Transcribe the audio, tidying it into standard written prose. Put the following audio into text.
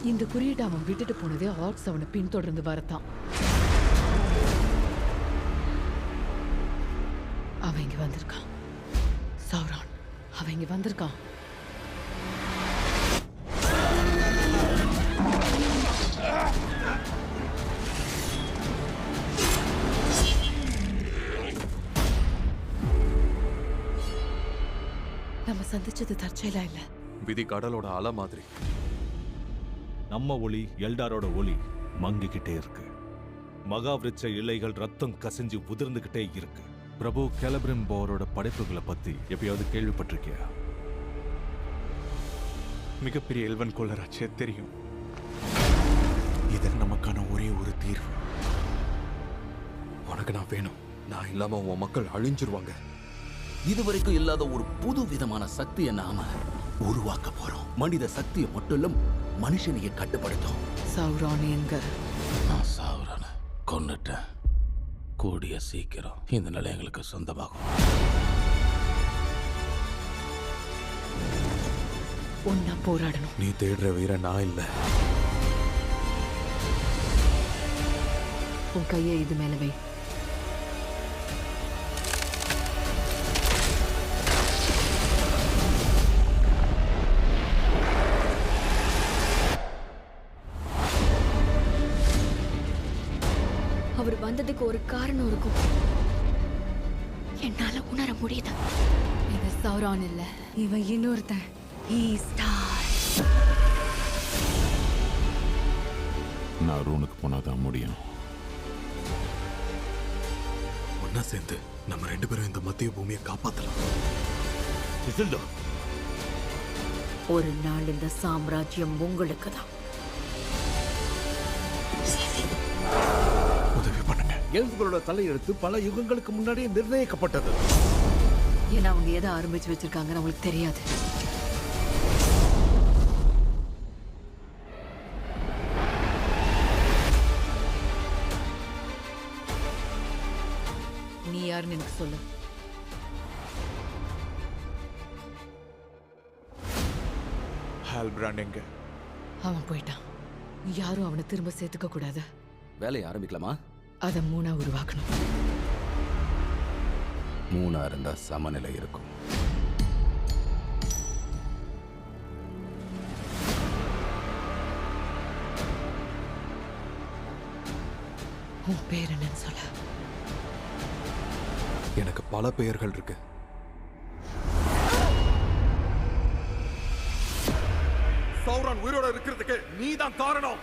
இந்த குறியீட்டை அவன் விட்டுட்டு போனதே ஆர்க்ஸ் அவனை பின்தொடர்ந்து வரத்தான். அவன் இங்க வந்திருக்கான். சௌரான் அவன் இங்க வந்திருக்கான். நம்ம சந்திச்சது தற்செயலா இல்ல. விதி கடலோட அலை மாதிரி. நம்ம ஒளி எல்டாரோட ஒளி மங்கிக்கிட்டே இருக்கு. மகாவிருட்ச இலைகள் ரத்தம் கசிஞ்சு உதிர்ந்துகிட்டே இருக்கு. பிரபு கேலபிரிம்போரோட படைப்புகளை பத்தி எப்பயாவது கேள்விப்பட்டிருக்கியா? மிகப்பெரிய எல்வன் கொள்ளராட்சிய தெரியும். இதற்கு நமக்கான ஒரே ஒரு தீர்வு. உனக்கு நான் வேணும். நான் இல்லாம உன் மக்கள் அழிஞ்சிருவாங்க. இதுவரைக்கும் இல்லாத ஒரு புது விதமான சக்தியை நாம உருவாக்க போறோம். மனித சக்தியை மட்டும் இல்ல, மனுஷனையே கட்டுப்படுத்தும். சௌரான் எங்க? நான் சௌரான கொன்னுட்டேன். கூடிய சீக்கிரம் இந்த நிலை எங்களுக்கு சொந்தமாகும். ஒன்னா போராடணும். நீ தேடுற வீர நான் இல்ல. உன் கையை இது மேல வை. அவர் வந்ததுக்கு ஒரு காரணம் இருக்கும். என்னால உணர முடியுது. இது சௌரான் இல்ல, இவன் இன்னொருத்தன். நான் ரூனுக்கு போனாதான் முடியும். ஒன்னா சேர்ந்து நம்ம 2 பேரும் இந்த மத்திய பூமியை காப்பாத்தலாம். ஒரு நாள் இந்த சாம்ராஜ்யம் உங்களுக்கு தான். உதவி பண்ணுங்க. எல்ஃப்களோட தலையெழுத்து பல யுகங்களுக்கு முன்னாடியே நிர்ணயிக்கப்பட்டது. ஏன்னா அவங்க எதை ஆரம்பிச்சு வச்சிருக்காங்கன்னு அவங்களுக்கு தெரியாது. நீ யாருன்னு எனக்கு சொல்லு. ஹால்பிராண்ட் எங்க? அவன் போயிட்டான். யாரும் அவனை திரும்ப சேர்த்துக்க கூடாது. வேலையை ஆரம்பிக்கலாமா? அதை 3ஆ உருவாக்கணும். 3 இருந்தா சமநிலை இருக்கும். உன் பேர் என்னன்னு சொல்ல. எனக்கு பல பெயர்கள் இருக்கு. சௌரான் உயிரோட இருக்கிறதுக்கு நீதான் காரணம்.